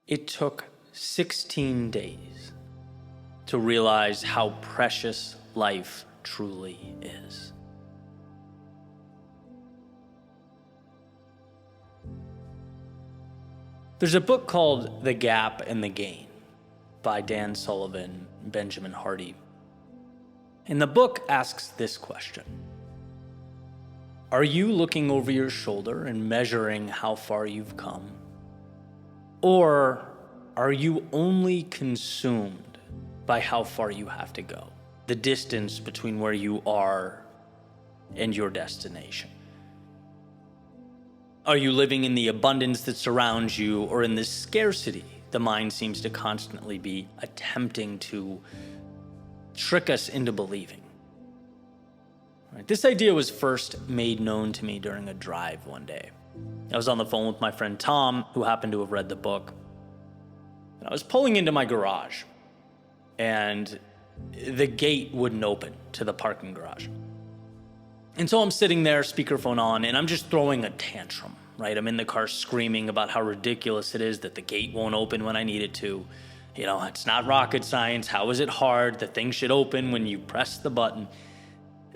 It took 16 days to realize how precious life truly is. There's a book called The Gap and the Gain by Dan Sullivan and Benjamin Hardy. And the book asks this question: are you looking over your shoulder and measuring how far you've come? Or are you only consumed by how far you have to go? The distance between where you are and your destination. Are you living in the abundance that surrounds you, or in the scarcity the mind seems to constantly be attempting to trick us into believing? Right. This idea was first made known to me during a drive one day. I was on the phone with my friend Tom, who happened to have read the book. And I was pulling into my garage, and the gate wouldn't open to the parking garage. And so I'm sitting there, speakerphone on, and I'm just throwing a tantrum, right? I'm in the car screaming about how ridiculous it is that the gate won't open when I need it to. You know, it's not rocket science. How is it hard? The thing should open when you press the button.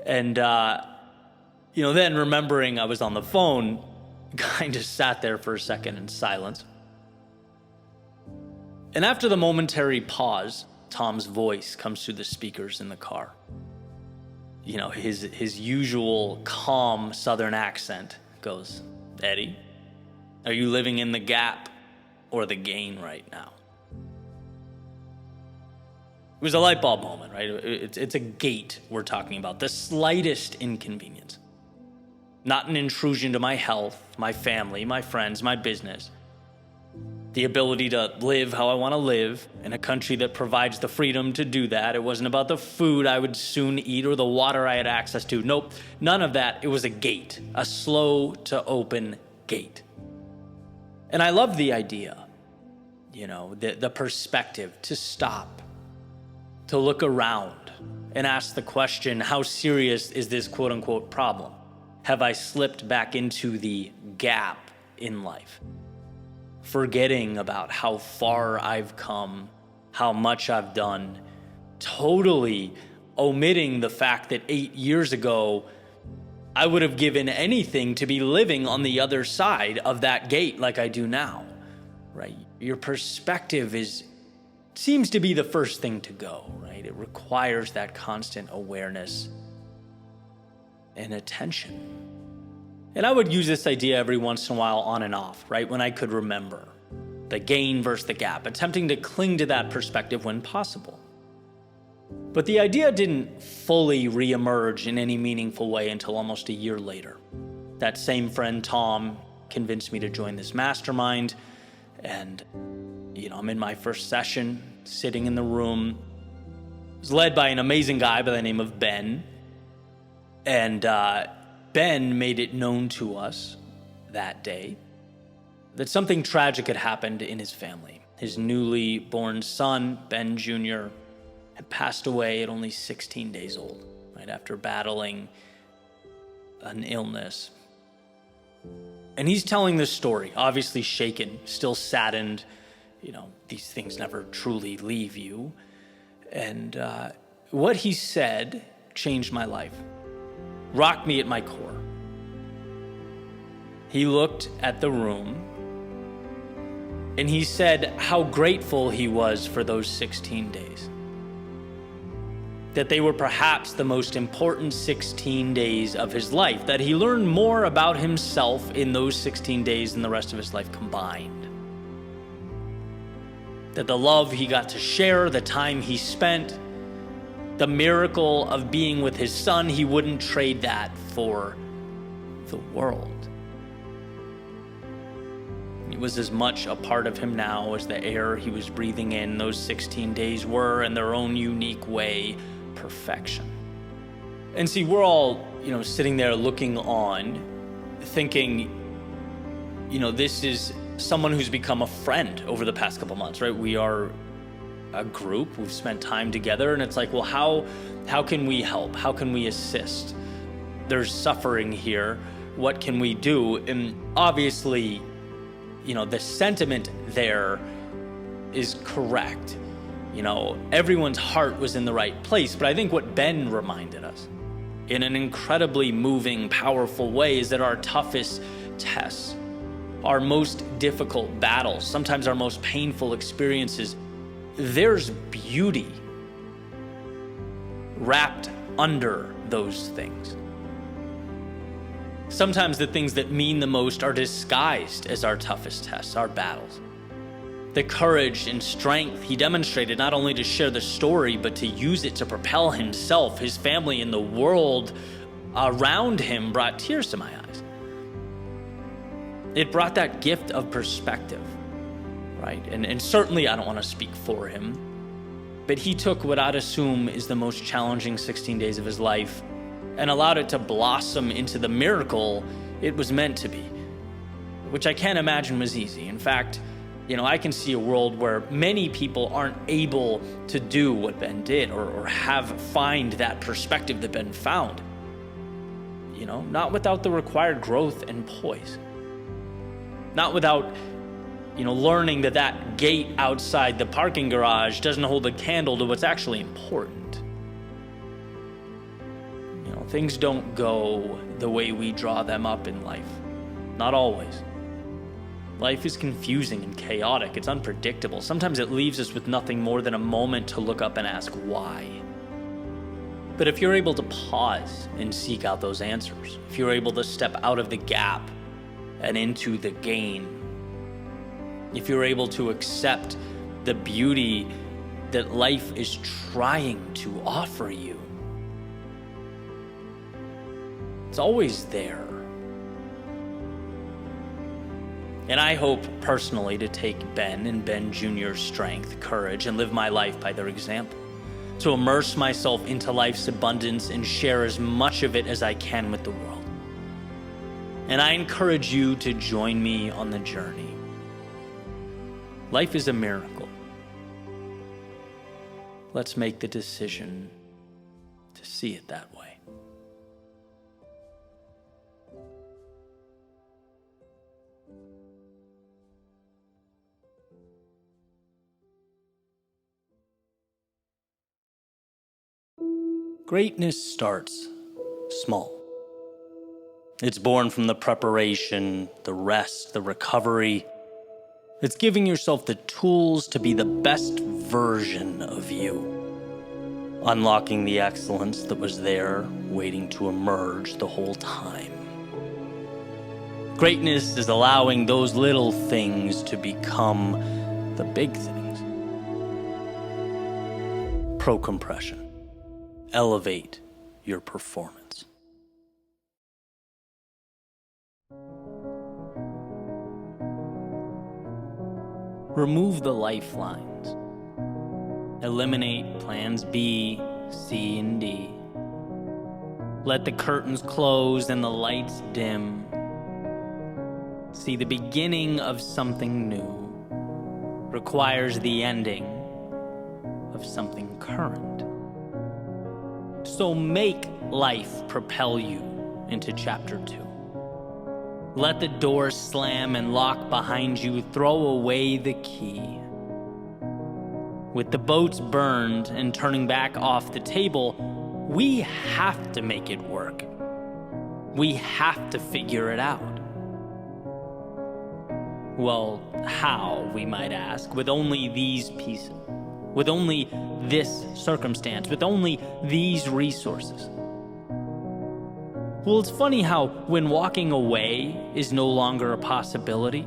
And, then remembering I was on the phone, kind of sat there for a second in silence. And after the momentary pause, Tom's voice comes through the speakers in the car. You know, his usual calm Southern accent goes, "Eddie, are you living in the gap or the gain right now?" It was a light bulb moment, right? It's a gate we're talking about, the slightest inconvenience. Not an intrusion to my health, my family, my friends, my business. The ability to live how I want to live in a country that provides the freedom to do that. It wasn't about the food I would soon eat or the water I had access to. Nope, none of that. It was a gate, a slow to open gate. And I love the idea, the perspective to stop, to look around and ask the question, how serious is this quote unquote problem? Have I slipped back into the gap in life? Forgetting about how far I've come, how much I've done, totally omitting the fact that 8 years ago, I would have given anything to be living on the other side of that gate like I do now, right? Your perspective seems to be the first thing to go, right? It requires that constant awareness and attention. And I would use this idea every once in a while on and off, right? When I could remember the gain versus the gap, attempting to cling to that perspective when possible. But the idea didn't fully reemerge in any meaningful way until almost a year later. That same friend, Tom, convinced me to join this mastermind. And, I'm in my first session, sitting in the room. It was led by an amazing guy by the name of Ben. And, Ben made it known to us that day that something tragic had happened in his family. His newly born son, Ben Jr., had passed away at only 16 days old, right after battling an illness. And he's telling this story, obviously shaken, still saddened. These things never truly leave you. And what he said changed my life. Rocked me at my core. He looked at the room and he said how grateful he was for those 16 days. That they were perhaps the most important 16 days of his life, that he learned more about himself in those 16 days than the rest of his life combined. That the love he got to share, the time he spent, the miracle of being with his son, he wouldn't trade that for the world. It was as much a part of him now as the air he was breathing in those 16 days were, in their own unique way, perfection. And see, we're all, sitting there looking on, thinking, this is someone who's become a friend over the past couple months, right? We are a group, we've spent time together, and it's like, well, how can we help? How can we assist? There's suffering here. What can we do? And obviously, the sentiment there is correct. Everyone's heart was in the right place, but I think what Ben reminded us in an incredibly moving, powerful way is that our toughest tests, our most difficult battles, sometimes our most painful experiences, there's beauty wrapped under those things. Sometimes the things that mean the most are disguised as our toughest tests, our battles. The courage and strength he demonstrated not only to share the story, but to use it to propel himself, his family, and the world around him brought tears to my eyes. It brought that gift of perspective, right? And certainly I don't want to speak for him, but he took what I'd assume is the most challenging 16 days of his life and allowed it to blossom into the miracle it was meant to be, which I can't imagine was easy. In fact, I can see a world where many people aren't able to do what Ben did or find that perspective that Ben found. Not without the required growth and poise. Not without, learning that gate outside the parking garage doesn't hold a candle to what's actually important. Things don't go the way we draw them up in life. Not always. Life is confusing and chaotic. It's unpredictable. Sometimes it leaves us with nothing more than a moment to look up and ask why. But if you're able to pause and seek out those answers, if you're able to step out of the gap and into the gain, if you're able to accept the beauty that life is trying to offer you, it's always there. And I hope personally to take Ben and Ben Jr.'s strength, courage, and live my life by their example, to immerse myself into life's abundance and share as much of it as I can with the world. And I encourage you to join me on the journey. Life is a miracle. Let's make the decision to see it that way. Greatness starts small. It's born from the preparation, the rest, the recovery. It's giving yourself the tools to be the best version of you. Unlocking the excellence that was there, waiting to emerge the whole time. Greatness is allowing those little things to become the big things. Pro-compression. Elevate your performance. Remove the lifelines. Eliminate plans B, C, and D. Let the curtains close and the lights dim. See, the beginning of something new requires the ending of something current. So make life propel you into chapter 2. Let the door slam and lock behind you. Throw away the key. With the boats burned and turning back off the table, we have to make it work. We have to figure it out. Well, how, we might ask, with only these pieces? With only this circumstance, with only these resources? Well, it's funny how when walking away is no longer a possibility,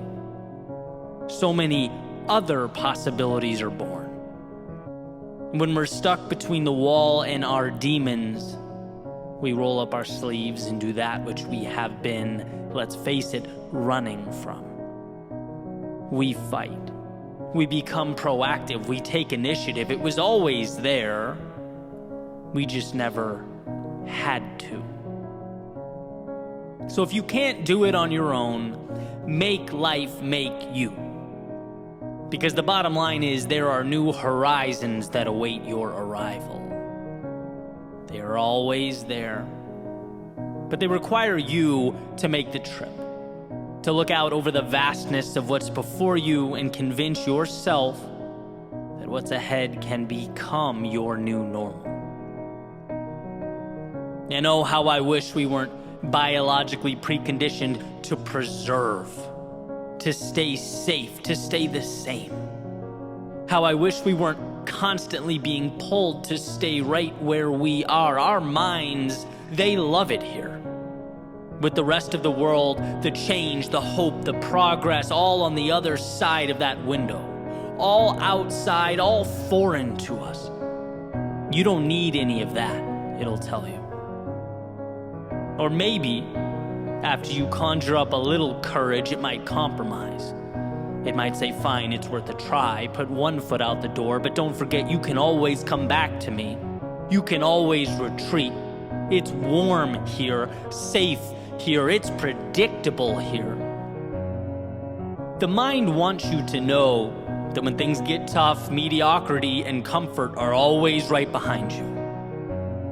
so many other possibilities are born. When we're stuck between the wall and our demons, we roll up our sleeves and do that which we have been, let's face it, running from. We fight. We become proactive. We take initiative. It was always there. We just never had to. So if you can't do it on your own, make life make you. Because the bottom line is there are new horizons that await your arrival. They are always there. But they require you to make the trip. To look out over the vastness of what's before you and convince yourself what's ahead can become your new normal. And oh, how I wish we weren't biologically preconditioned to preserve, to stay safe, to stay the same. How I wish we weren't constantly being pulled to stay right where we are. Our minds, they love it here. With the rest of the world, the change, the hope, the progress, all on the other side of that window. All outside, all foreign to us. You don't need any of that, it'll tell you. Or maybe, after you conjure up a little courage, it might compromise. It might say, fine, it's worth a try, put one foot out the door, but don't forget you can always come back to me. You can always retreat. It's warm here, safe here, it's predictable here. The mind wants you to know that when things get tough, mediocrity and comfort are always right behind you,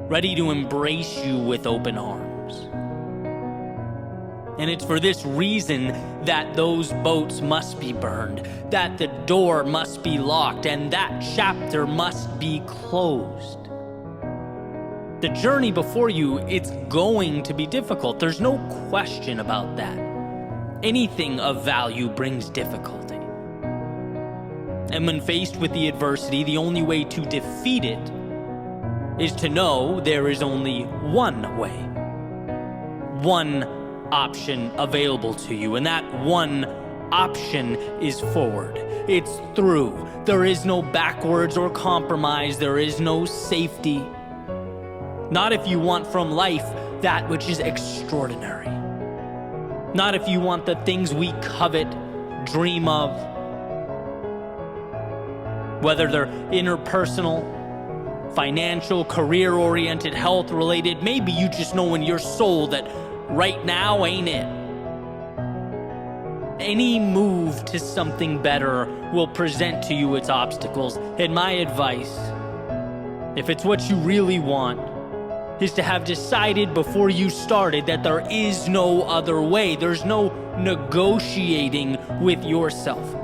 ready to embrace you with open arms. And it's for this reason that those boats must be burned, that the door must be locked, and that chapter must be closed. The journey before you, it's going to be difficult. There's no question about that. Anything of value brings difficulty. And when faced with the adversity, the only way to defeat it is to know there is only one way. One option available to you, and that one option is forward. It's through. There is no backwards or compromise. There is no safety. Not if you want from life that which is extraordinary. Not if you want the things we covet, dream of. Whether they're interpersonal, financial, career-oriented, health-related, maybe you just know in your soul that right now ain't it. Any move to something better will present to you its obstacles. And my advice, if it's what you really want, is to have decided before you started that there is no other way. There's no negotiating with yourself.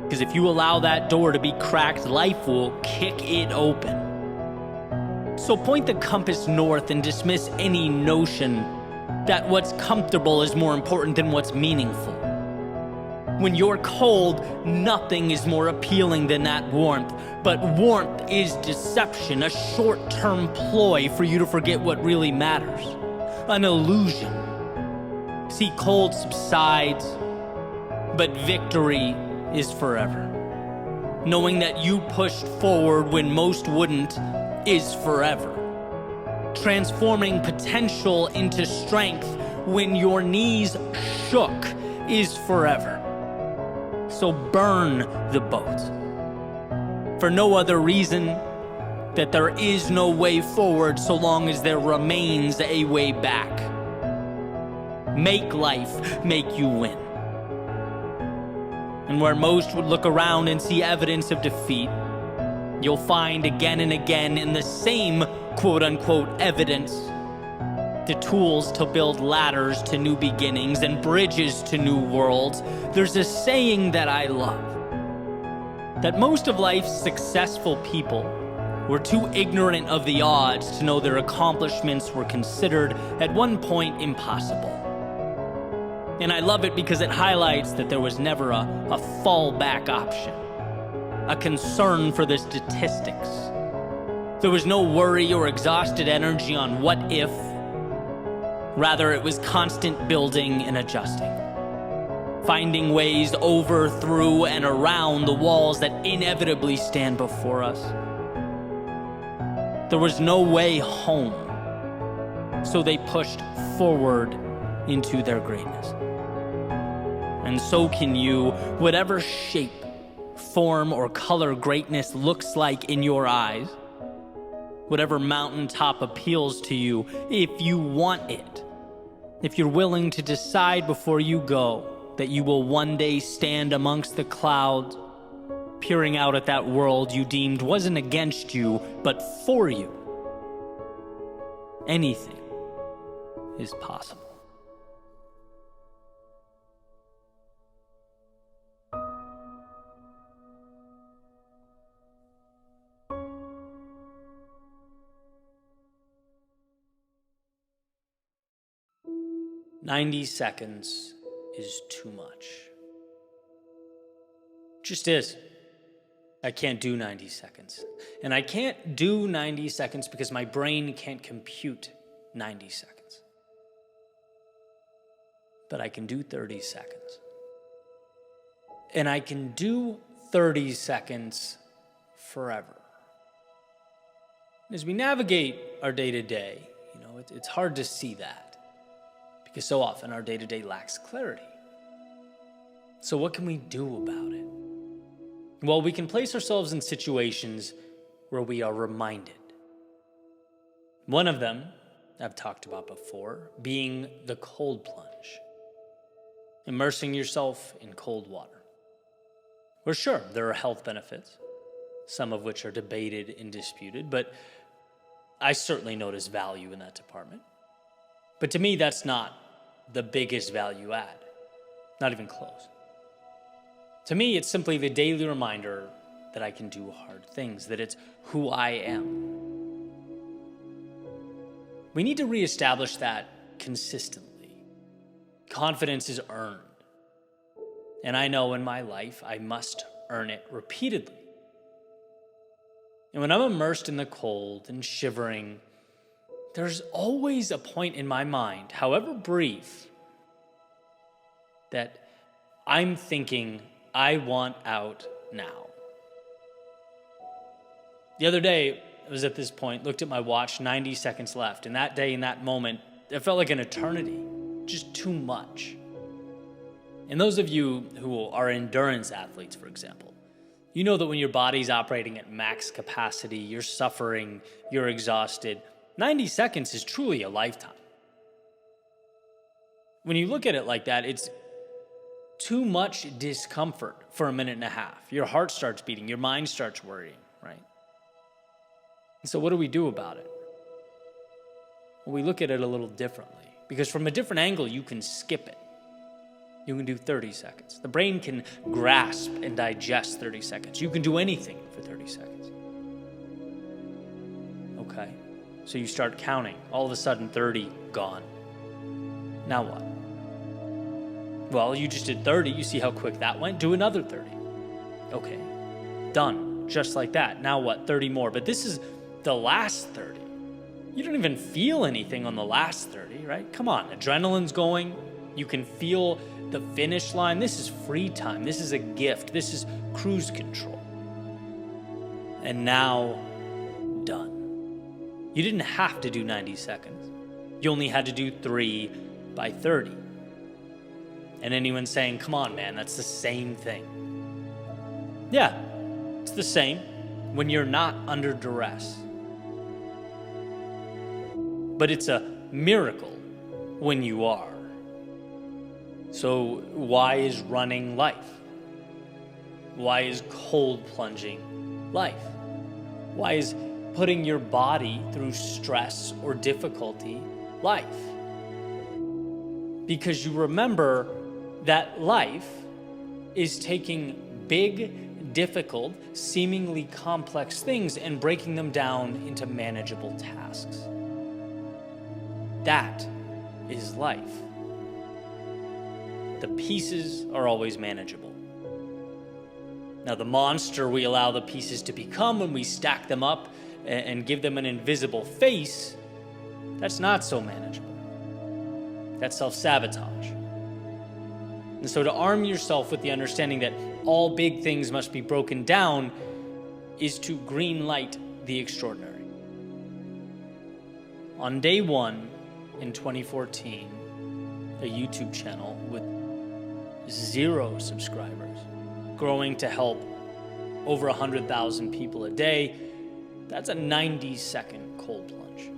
Because if you allow that door to be cracked, life will kick it open. So point the compass north and dismiss any notion that what's comfortable is more important than what's meaningful. When you're cold, nothing is more appealing than that warmth. But warmth is deception, a short-term ploy for you to forget what really matters. An illusion. See, cold subsides, but victory is forever. Knowing that you pushed forward when most wouldn't is forever. Transforming potential into strength when your knees shook is forever. So burn the boat. For no other reason that there is no way forward so long as there remains a way back. Make life make you win. And where most would look around and see evidence of defeat, you'll find again and again in the same quote-unquote evidence the tools to build ladders to new beginnings and bridges to new worlds. There's a saying that I love, that most of life's successful people were too ignorant of the odds to know their accomplishments were considered at one point impossible. And I love it because it highlights that there was never a fallback option, a concern for the statistics. There was no worry or exhausted energy on what if. Rather, it was constant building and adjusting, finding ways over, through, and around the walls that inevitably stand before us. There was no way home, so they pushed forward into their greatness. And so can you, whatever shape, form, or color greatness looks like in your eyes, whatever mountaintop appeals to you, if you want it, if you're willing to decide before you go that you will one day stand amongst the clouds, peering out at that world you deemed wasn't against you, but for you, anything is possible. 90 seconds is too much. Just is. I can't do 90 seconds. And I can't do 90 seconds because my brain can't compute 90 seconds. But I can do 30 seconds. And I can do 30 seconds forever. As we navigate our day-to-day, it's hard to see that because so often our day-to-day lacks clarity. So what can we do about it? Well, we can place ourselves in situations where we are reminded. One of them I've talked about before, being the cold plunge. Immersing yourself in cold water. Well, sure, there are health benefits, some of which are debated and disputed, but I certainly notice value in that department. But to me, that's not the biggest value add. Not even close. To me, it's simply the daily reminder that I can do hard things, that it's who I am. We need to reestablish that consistently. Confidence is earned. And I know in my life, I must earn it repeatedly. And when I'm immersed in the cold and shivering, there's always a point in my mind, however brief, that I'm thinking, I want out now. The other day, I was at this point, looked at my watch, 90 seconds left. And that day, in that moment, it felt like an eternity, just too much. And those of you who are endurance athletes, for example, you know that when your body's operating at max capacity, you're suffering, you're exhausted. 90 seconds is truly a lifetime. When you look at it like that, it's too much discomfort for a minute and a half. Your heart starts beating, your mind starts worrying, right? And so what do we do about it? Well, we look at it a little differently, because from a different angle, you can skip it. You can do 30 seconds. The brain can grasp and digest 30 seconds. You can do anything for 30 seconds. Okay, so you start counting. All of a sudden, 30 gone. Now what? Well, you just did 30. You see how quick that went? Do another 30. Okay, done. Just like that. Now what? 30 more. But this is the last 30. You don't even feel anything on the last 30, right? Come on, adrenaline's going. You can feel the finish line. This is free time. This is a gift. This is cruise control. And now, done. You didn't have to do 90 seconds. You only had to do 3 by 30. And anyone saying, come on, man, that's the same thing. Yeah, it's the same when you're not under duress. But it's a miracle when you are. So why is running life? Why is cold plunging life? Why is putting your body through stress or difficulty life? Because you remember that life is taking big, difficult, seemingly complex things and breaking them down into manageable tasks. That is life. The pieces are always manageable. Now, the monster we allow the pieces to become when we stack them up and give them an invisible face, that's not so manageable. That's self-sabotage. And so to arm yourself with the understanding that all big things must be broken down is to green light the extraordinary. On day 1 in 2014, a YouTube channel with 0 subscribers, growing to help over 100,000 people a day, that's a 90-second cold plunge.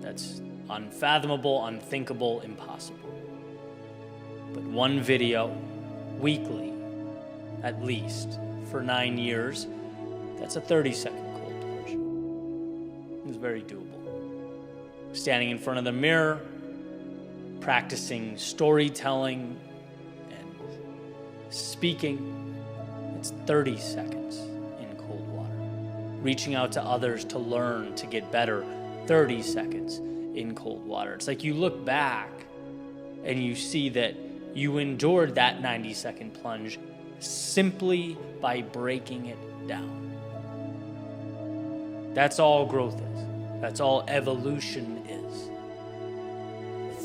That's unfathomable, unthinkable, impossible. But one video, weekly, at least, for 9 years, that's a 30-second cold plunge. It's very doable. Standing in front of the mirror, practicing storytelling and speaking, it's 30 seconds in cold water. Reaching out to others to learn, to get better, 30 seconds in cold water. It's like you look back and you see that you endured that 90-second plunge simply by breaking it down. That's all growth is. That's all evolution is.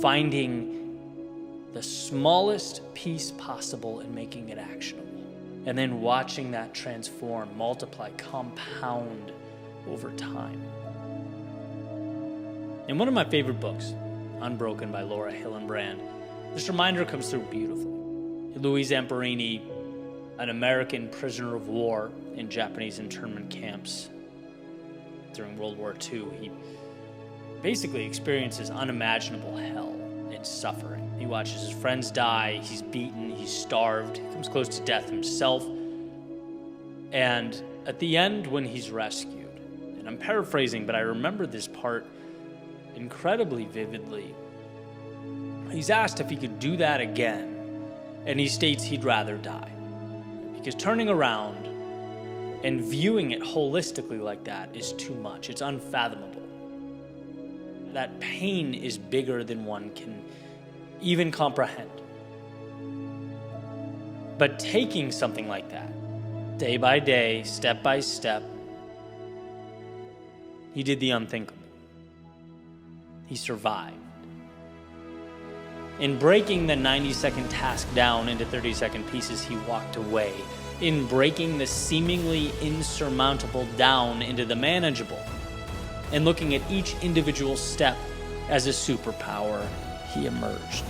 Finding the smallest piece possible and making it actionable. And then watching that transform, multiply, compound over time. In one of my favorite books, Unbroken by Laura Hillenbrand, this reminder comes through beautifully. Louis Zamperini, an American prisoner of war in Japanese internment camps during World War II, he basically experiences unimaginable hell and suffering. He watches his friends die, he's beaten, he's starved, he comes close to death himself. And at the end, when he's rescued, and I'm paraphrasing, but I remember this part incredibly vividly, he's asked if he could do that again, and he states he'd rather die. Because turning around and viewing it holistically like that is too much. It's unfathomable. That pain is bigger than one can even comprehend. But taking something like that, day by day, step by step, he did the unthinkable. He survived. In breaking the 90-second task down into 30-second pieces, he walked away. In breaking the seemingly insurmountable down into the manageable, and looking at each individual step as a superpower, he emerged.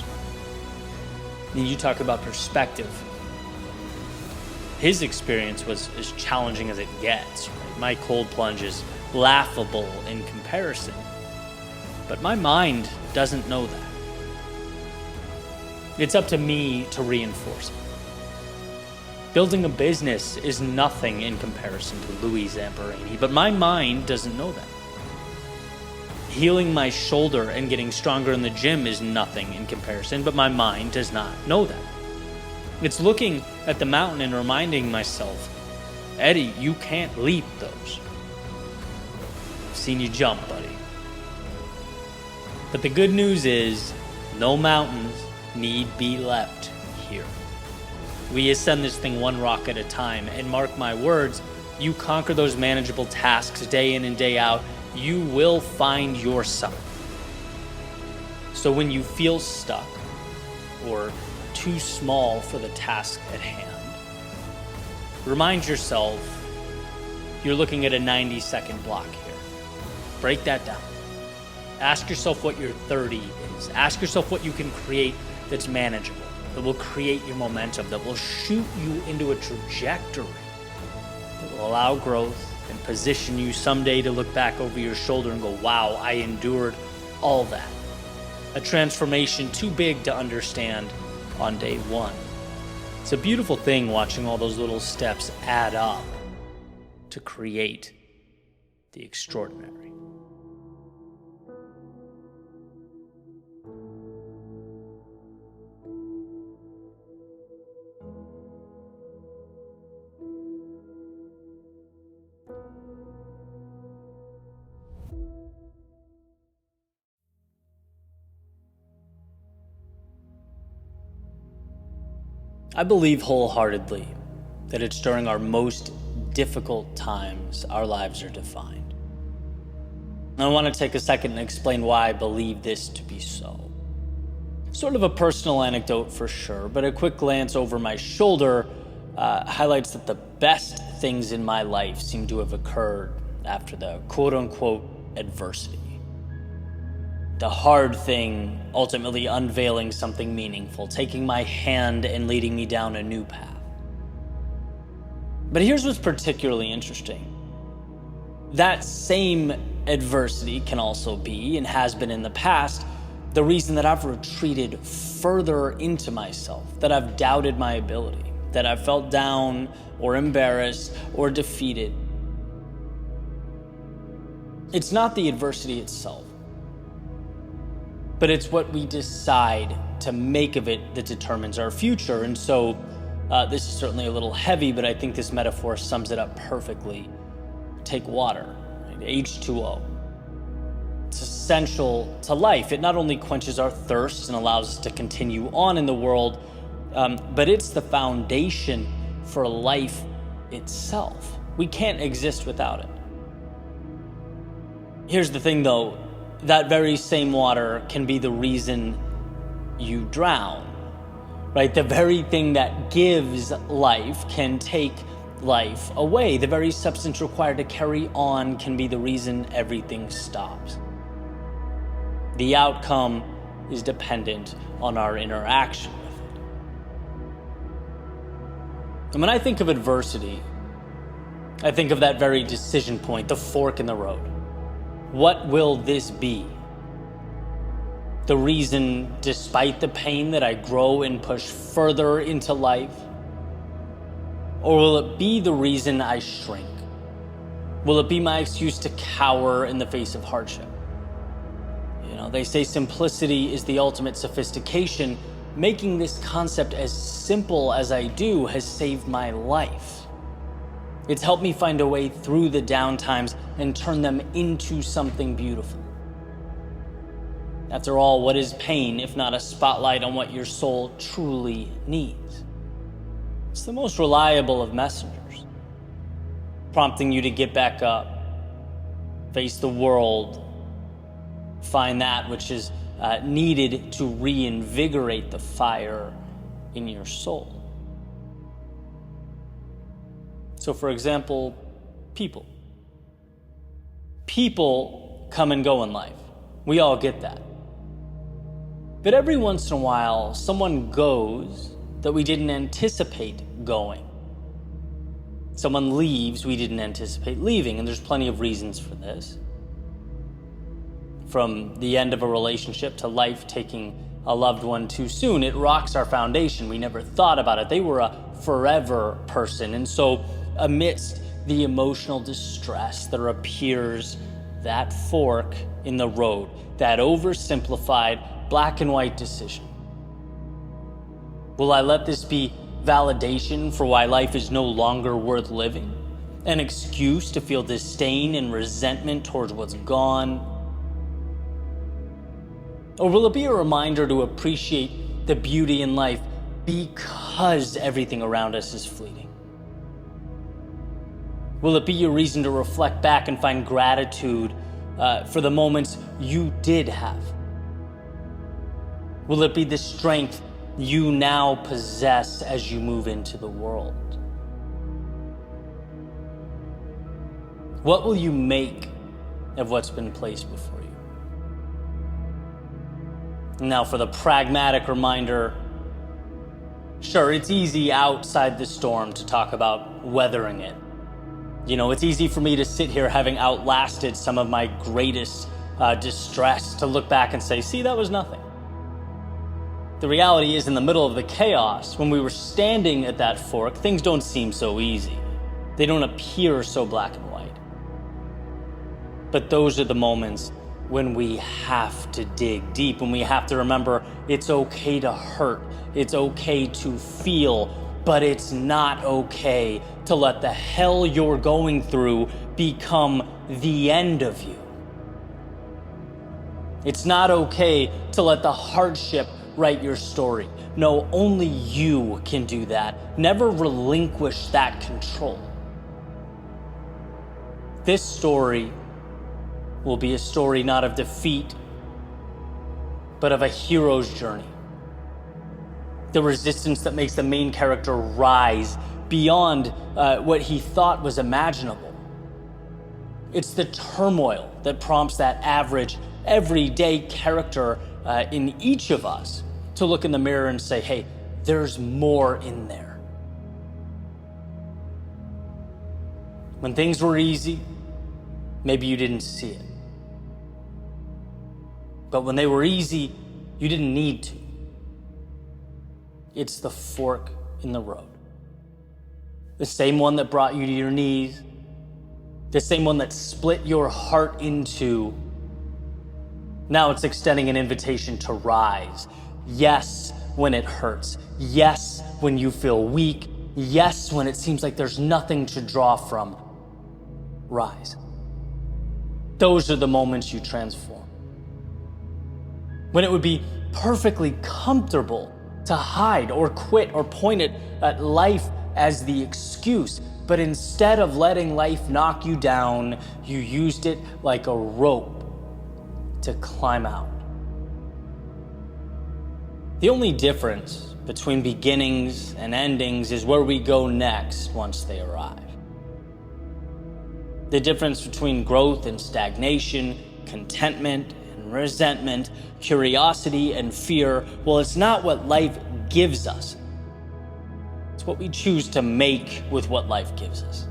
And you talk about perspective. His experience was as challenging as it gets. Right? My cold plunge is laughable in comparison, but my mind doesn't know that. It's up to me to reinforce it. Building a business is nothing in comparison to Louis Zamperini, but my mind doesn't know that. Healing my shoulder and getting stronger in the gym is nothing in comparison, but my mind does not know that. It's looking at the mountain and reminding myself, Eddie, you can't leap those. I've seen you jump, buddy. But the good news is, no mountains need be left here. We ascend this thing one rock at a time, and mark my words, you conquer those manageable tasks day in and day out, you will find yourself. So when you feel stuck or too small for the task at hand, remind yourself you're looking at a 90-second block here. Break that down. Ask yourself what your 30 is. Ask yourself what you can create that's manageable, that will create your momentum, that will shoot you into a trajectory that will allow growth and position you someday to look back over your shoulder and go, wow, I endured all that. A transformation too big to understand on day one. It's a beautiful thing watching all those little steps add up to create the extraordinary. I believe wholeheartedly that it's during our most difficult times our lives are defined. And I want to take a second and explain why I believe this to be so. Sort of a personal anecdote for sure, but a quick glance over my shoulder highlights that the best things in my life seem to have occurred after the quote-unquote adversity. The hard thing ultimately unveiling something meaningful, taking my hand and leading me down a new path. But here's what's particularly interesting. That same adversity can also be, and has been in the past, the reason that I've retreated further into myself, that I've doubted my ability, that I've felt down or embarrassed or defeated. It's not the adversity itself, but it's what we decide to make of it that determines our future. And so this is certainly a little heavy, but I think this metaphor sums it up perfectly. Take water, right? H2O. It's essential to life. It not only quenches our thirst and allows us to continue on in the world, but it's the foundation for life itself. We can't exist without it. Here's the thing though, that very same water can be the reason you drown, right? The very thing that gives life can take life away. The very substance required to carry on can be the reason everything stops. The outcome is dependent on our interaction with it. And when I think of adversity, I think of that very decision point, the fork in the road. What will this be? The reason, despite the pain, that I grow and push further into life? Or will it be the reason I shrink? Will it be my excuse to cower in the face of hardship? They say simplicity is the ultimate sophistication. Making this concept as simple as I do has saved my life. It's helped me find a way through the downtimes and turn them into something beautiful. After all, what is pain if not a spotlight on what your soul truly needs? It's the most reliable of messengers, prompting you to get back up, face the world, find that which is needed to reinvigorate the fire in your soul. So, for example, people. People come and go in life. We all get that. But every once in a while, someone goes that we didn't anticipate going. Someone leaves we didn't anticipate leaving, and there's plenty of reasons for this. From the end of a relationship to life taking a loved one too soon, it rocks our foundation. We never thought about it. They were a forever person. And so amidst the emotional distress, there appears that fork in the road, that oversimplified black and white decision. Will I let this be validation for why life is no longer worth living? An excuse to feel disdain and resentment towards what's gone? Or will it be a reminder to appreciate the beauty in life because everything around us is fleeting? Will it be a reason to reflect back and find gratitude for the moments you did have? Will it be the strength you now possess as you move into the world? What will you make of what's been placed before you? Now, for the pragmatic reminder, sure, it's easy outside the storm to talk about weathering it. It's easy for me to sit here having outlasted some of my greatest distress to look back and say, see, that was nothing. The reality is, in the middle of the chaos, when we were standing at that fork, things don't seem so easy. They don't appear so black and white. But those are the moments when we have to dig deep, when we have to remember it's okay to hurt, it's okay to feel, but it's not okay to let the hell you're going through become the end of you. It's not okay to let the hardship write your story. No, only you can do that. Never relinquish that control. This story will be a story not of defeat, but of a hero's journey. The resistance that makes the main character rise beyond what he thought was imaginable. It's the turmoil that prompts that average, everyday character in each of us to look in the mirror and say, hey, there's more in there. When things were easy, maybe you didn't see it. But when they were easy, you didn't need to. It's the fork in the road. The same one that brought you to your knees, the same one that split your heart in two. Now it's extending an invitation to rise. Yes, when it hurts. Yes, when you feel weak. Yes, when it seems like there's nothing to draw from. Rise. those are the moments you transform. When it would be perfectly comfortable to hide or quit or point it at life as the excuse, but instead of letting life knock you down, you used it like a rope to climb out. The only difference between beginnings and endings is where we go next once they arrive. The difference between growth and stagnation, contentment and resentment, curiosity and fear, well, it's not what life gives us. It's what we choose to make with what life gives us.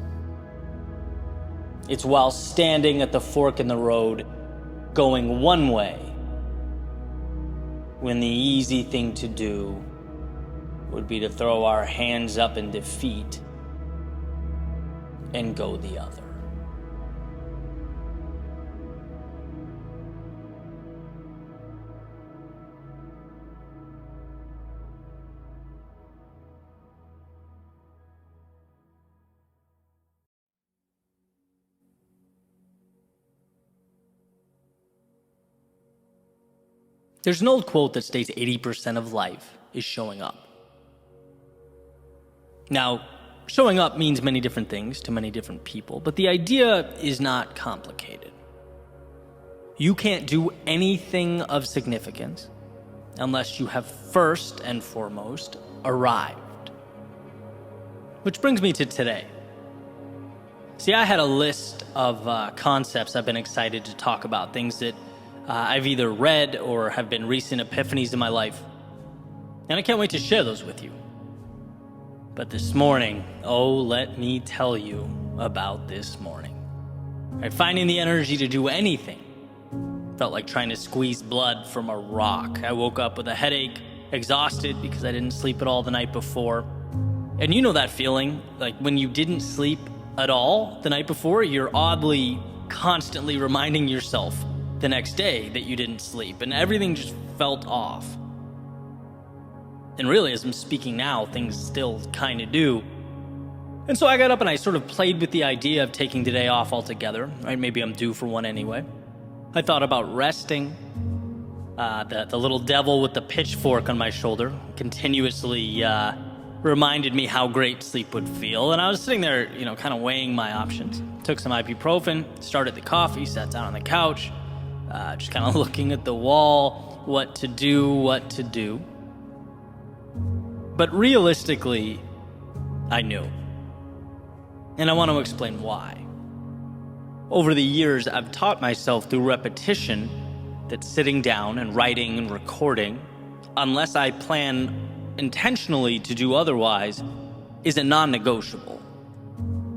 It's while standing at the fork in the road, going one way, when the easy thing to do would be to throw our hands up in defeat and go the other. There's an old quote that states 80% of life is showing up. Now, showing up means many different things to many different people, but the idea is not complicated. You can't do anything of significance unless you have first and foremost arrived. Which brings me to today. See, I had a list of concepts I've been excited to talk about, things that I've either read or have been recent epiphanies in my life. And I can't wait to share those with you. But this morning, let me tell you about this morning. Finding the energy to do anything felt like trying to squeeze blood from a rock. I woke up with a headache, exhausted because I didn't sleep at all the night before. And you know that feeling, like when you didn't sleep at all the night before, you're oddly constantly reminding yourself the next day that you didn't sleep, and everything just felt off. And really, as I'm speaking now, things still kind of do. And so I got up and I sort of played with the idea of taking the day off altogether, right? Maybe I'm due for one anyway. I thought about resting. The little devil with the pitchfork on my shoulder continuously reminded me how great sleep would feel. And I was sitting there, kind of weighing my options. Took some ibuprofen, started the coffee, sat down on the couch, just kind of looking at the wall, what to do. But realistically, I knew. And I want to explain why. Over the years, I've taught myself through repetition that sitting down and writing and recording, unless I plan intentionally to do otherwise, is a non-negotiable.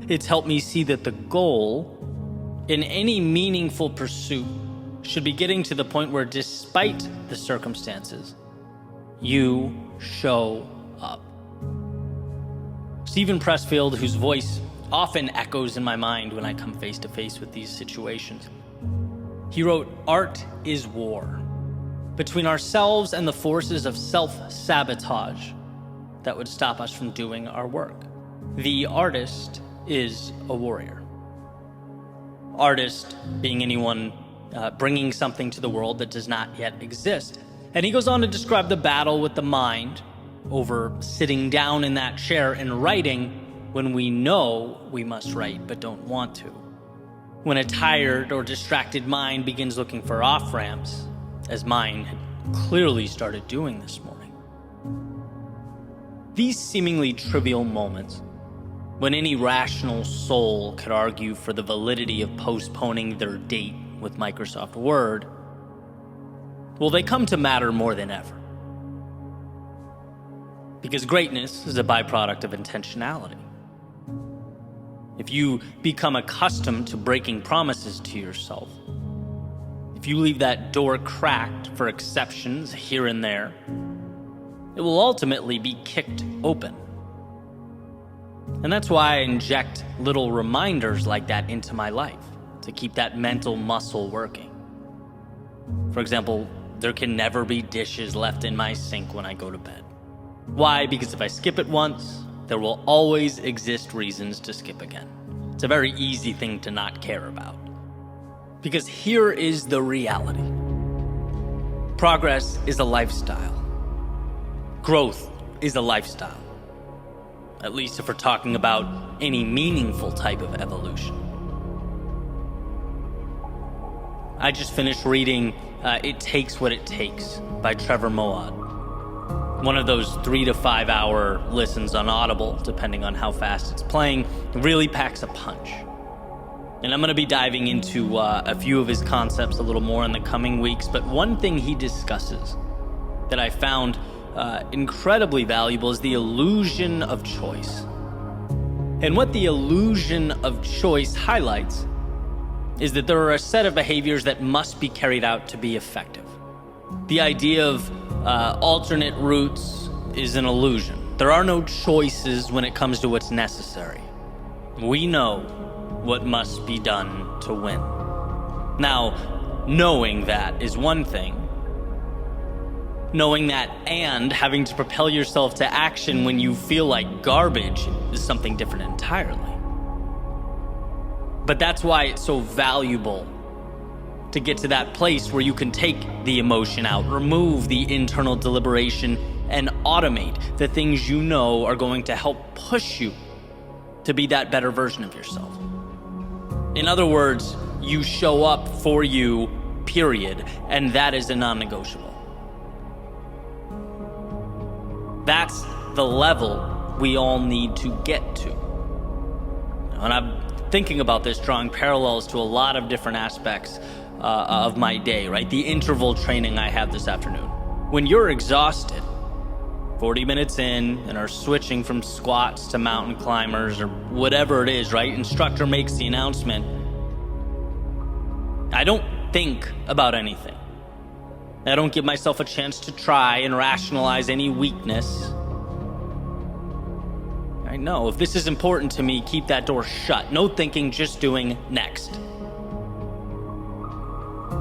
It's helped me see that the goal in any meaningful pursuit should be getting to the point where, despite the circumstances, you show up. Stephen Pressfield, whose voice often echoes in my mind when I come face to face with these situations, he wrote, "Art is war between ourselves and the forces of self-sabotage that would stop us from doing our work. The artist is a warrior." Artist being anyone bringing something to the world that does not yet exist. And he goes on to describe the battle with the mind over sitting down in that chair and writing when we know we must write but don't want to. When a tired or distracted mind begins looking for off-ramps, as mine had clearly started doing this morning. These seemingly trivial moments, when any rational soul could argue for the validity of postponing their date with Microsoft Word, well, they come to matter more than ever. Because greatness is a byproduct of intentionality. If you become accustomed to breaking promises to yourself, if you leave that door cracked for exceptions here and there, it will ultimately be kicked open. And that's why I inject little reminders like that into my life, to keep that mental muscle working. For example, there can never be dishes left in my sink when I go to bed. Why? Because if I skip it once, there will always exist reasons to skip again. It's a very easy thing to not care about. Because here is the reality. Progress is a lifestyle. Growth is a lifestyle. At least if we're talking about any meaningful type of evolution. I just finished reading It Takes What It Takes by Trevor Moawad. One of those 3 to 5 hour listens on Audible, depending on how fast it's playing. It really packs a punch. And I'm going to be diving into a few of his concepts a little more in the coming weeks. But one thing he discusses that I found incredibly valuable is the illusion of choice. And what the illusion of choice highlights is that there are a set of behaviors that must be carried out to be effective. The idea of alternate routes is an illusion. There are no choices when it comes to what's necessary. We know what must be done to win. Now, knowing that is one thing. Knowing that and having to propel yourself to action when you feel like garbage is something different entirely. But that's why it's so valuable to get to that place where you can take the emotion out, remove the internal deliberation, and automate the things you know are going to help push you to be that better version of yourself. In other words, you show up for you, period, and that is a non-negotiable. That's the level we all need to get to. And I'm thinking about this, drawing parallels to a lot of different aspects of my day, right? The interval training I have this afternoon. When you're exhausted, 40 minutes in, and are switching from squats to mountain climbers or whatever it is, right? Instructor makes the announcement. I don't think about anything. I don't give myself a chance to try and rationalize any weakness. I know, if this is important to me, keep that door shut. No thinking, just doing next.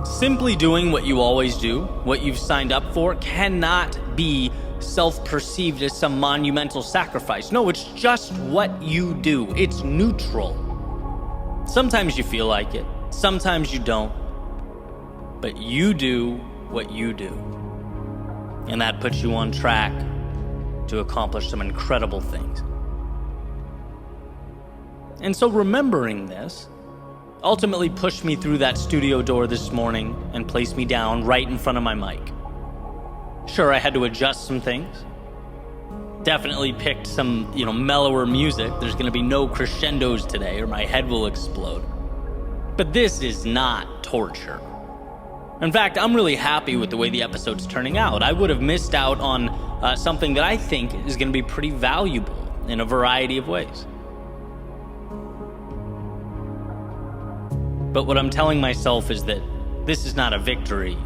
Simply doing what you always do, what you've signed up for, cannot be self-perceived as some monumental sacrifice. No, it's just what you do. It's neutral. Sometimes you feel like it, sometimes you don't. But you do what you do. And that puts you on track to accomplish some incredible things. And so remembering this ultimately pushed me through that studio door this morning and placed me down right in front of my mic. Sure, I had to adjust some things. Definitely picked some, mellower music. There's going to be no crescendos today or my head will explode. But this is not torture. In fact, I'm really happy with the way the episode's turning out. I would have missed out on something that I think is going to be pretty valuable in a variety of ways. But what I'm telling myself is that this is not a victory.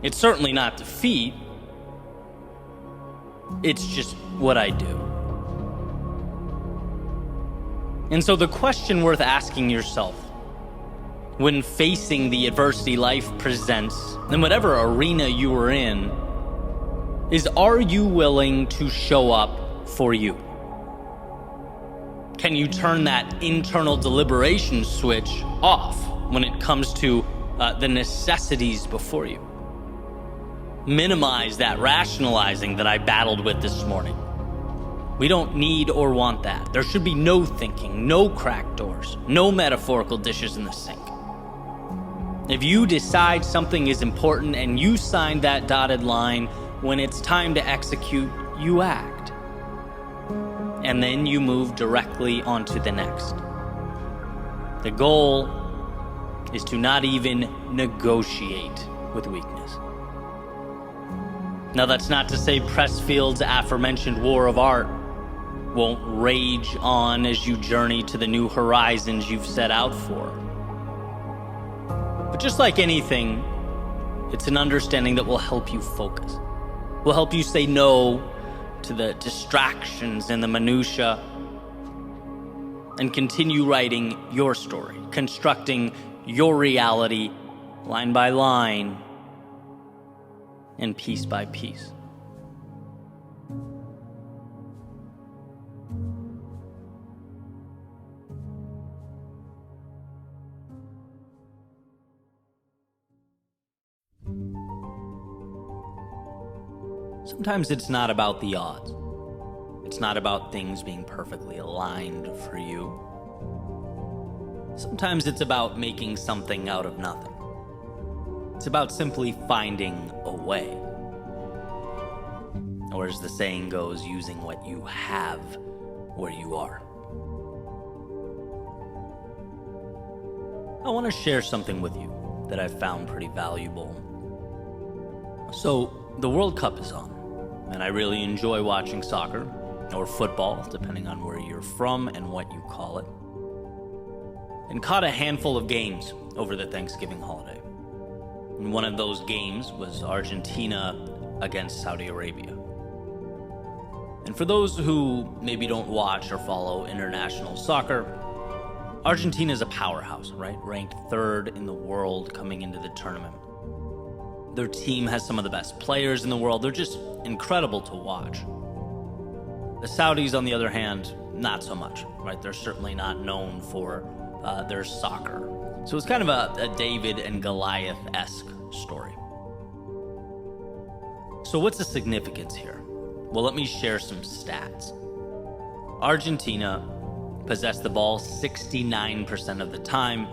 It's certainly not defeat. It's just what I do. And so the question worth asking yourself when facing the adversity life presents, in whatever arena you are in, is, are you willing to show up for you? Can you turn that internal deliberation switch off when it comes to the necessities before you? Minimize that rationalizing that I battled with this morning. We don't need or want that. There should be no thinking, no cracked doors, no metaphorical dishes in the sink. If you decide something is important and you sign that dotted line, when it's time to execute, you act. And then you move directly onto the next. The goal is to not even negotiate with weakness. Now, that's not to say Pressfield's aforementioned war of art won't rage on as you journey to the new horizons you've set out for. But just like anything, it's an understanding that will help you focus, will help you say no to the distractions and the minutia, and continue writing your story, constructing your reality line by line and piece by piece. Sometimes it's not about the odds. It's not about things being perfectly aligned for you. Sometimes it's about making something out of nothing. It's about simply finding a way. Or as the saying goes, using what you have where you are. I want to share something with you that I found pretty valuable. So, the World Cup is on, and I really enjoy watching soccer, or football, depending on where you're from and what you call it, and caught a handful of games over the Thanksgiving holiday. And one of those games was Argentina against Saudi Arabia. And for those who maybe don't watch or follow international soccer, Argentina is a powerhouse, right? Ranked third in the world coming into the tournament. Their team has some of the best players in the world. They're just incredible to watch. The Saudis, on the other hand, not so much, right? They're certainly not known for their soccer. So it's kind of a David and Goliath-esque story. So what's the significance here? Well, let me share some stats. Argentina possessed the ball 69% of the time.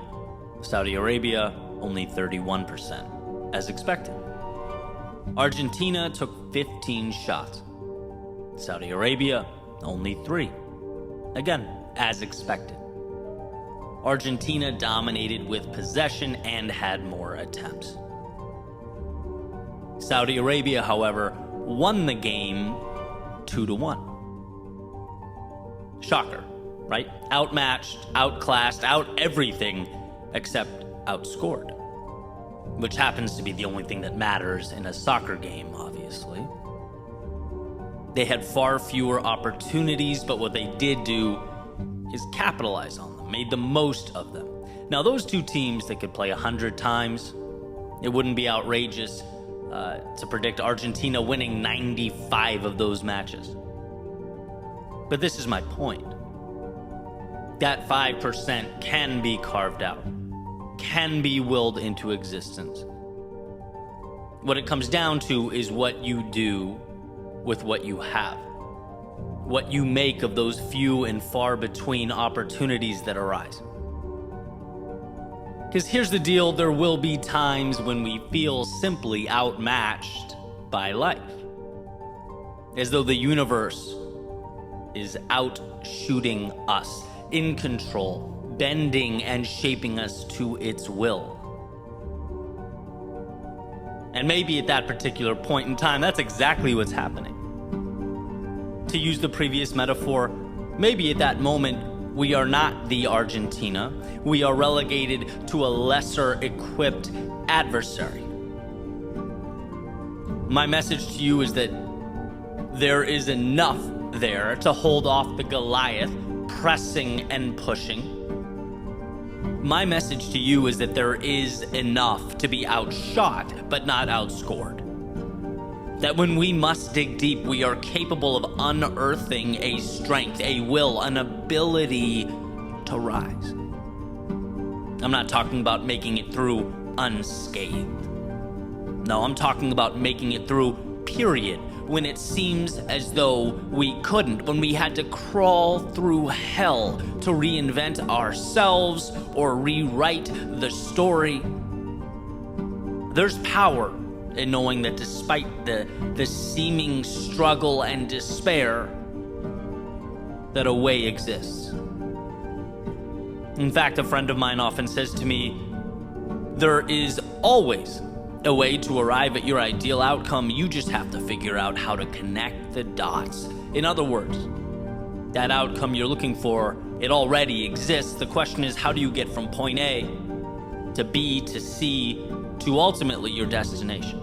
Saudi Arabia, only 31%, as expected. Argentina took 15 shots. Saudi Arabia, only 3. Again, as expected. Argentina dominated with possession and had more attempts. Saudi Arabia, however, won the game 2-1. Shocker, right? Outmatched, outclassed, out everything except outscored. Which happens to be the only thing that matters in a soccer game, obviously. They had far fewer opportunities, but what they did do is capitalize on them, made the most of them. Now, those two teams that could play 100 times, it wouldn't be outrageous to predict Argentina winning 95 of those matches. But this is my point. That 5% can be carved out, can be willed into existence. What it comes down to is what you do with what you have, what you make of those few and far between opportunities that arise. Because here's the deal, there will be times when we feel simply outmatched by life, as though the universe is out shooting us, in control, bending and shaping us to its will. And maybe at that particular point in time, that's exactly what's happening. To use the previous metaphor, maybe at that moment, we are not the Argentina. We are relegated to a lesser equipped adversary. My message to you is that there is enough there to hold off the Goliath pressing and pushing. My message to you is that there is enough to be outshot, but not outscored. That when we must dig deep, we are capable of unearthing a strength, a will, an ability to rise. I'm not talking about making it through unscathed. No, I'm talking about making it through, period. When it seems as though we couldn't, when we had to crawl through hell to reinvent ourselves or rewrite the story. There's power in knowing that despite the seeming struggle and despair, that a way exists. In fact, a friend of mine often says to me, there is always a way to arrive at your ideal outcome. You just have to figure out how to connect the dots. In other words, that outcome you're looking for, it already exists. The question is, how do you get from point A to B to C to ultimately your destination?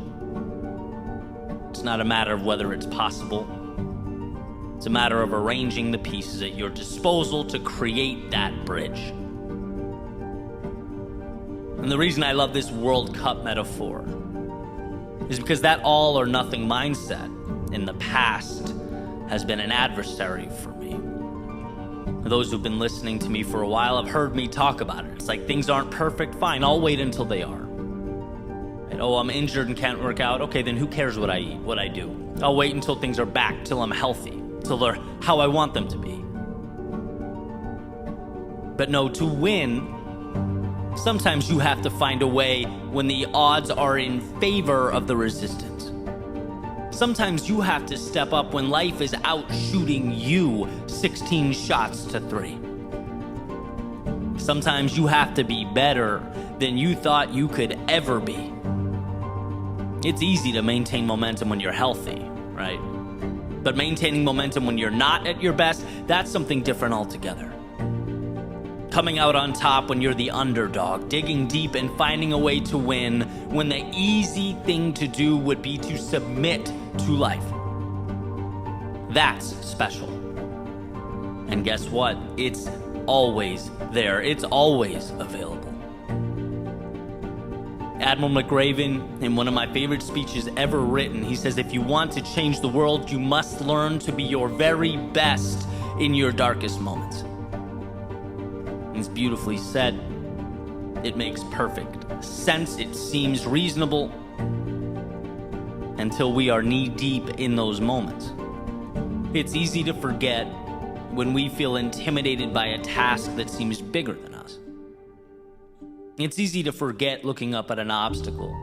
It's not a matter of whether it's possible. It's a matter of arranging the pieces at your disposal to create that bridge. And the reason I love this World Cup metaphor is because that all or nothing mindset in the past has been an adversary for me. Those who've been listening to me for a while have heard me talk about it. It's like things aren't perfect, fine, I'll wait until they are. Oh, I'm injured and can't work out. Okay, then who cares what I eat, what I do? I'll wait until things are back, till I'm healthy, till they're how I want them to be. But no, to win, sometimes you have to find a way when the odds are in favor of the resistance. Sometimes you have to step up when life is out shooting you 16 shots to 3. Sometimes you have to be better than you thought you could ever be. It's easy to maintain momentum when you're healthy, right? But maintaining momentum when you're not at your best, that's something different altogether. Coming out on top when you're the underdog, digging deep and finding a way to win when the easy thing to do would be to submit to life. That's special. And guess what? It's always there. It's always available. Admiral McRaven, in one of my favorite speeches ever written, he says, if you want to change the world, you must learn to be your very best in your darkest moments. It's beautifully said. It makes perfect sense. It seems reasonable until we are knee deep in those moments. It's easy to forget when we feel intimidated by a task that seems bigger than us. It's easy to forget looking up at an obstacle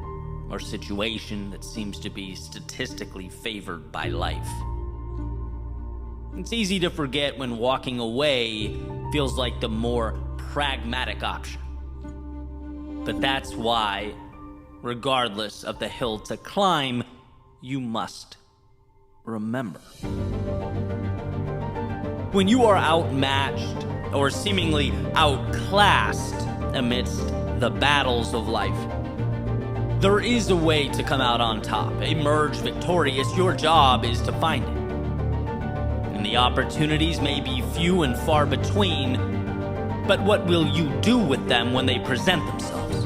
or situation that seems to be statistically favored by life. It's easy to forget when walking away feels like the more pragmatic option. But that's why, regardless of the hill to climb, you must remember. When you are outmatched or seemingly outclassed amidst the battles of life, there is a way to come out on top, emerge victorious. Your job is to find it. And the opportunities may be few and far between, but what will you do with them when they present themselves?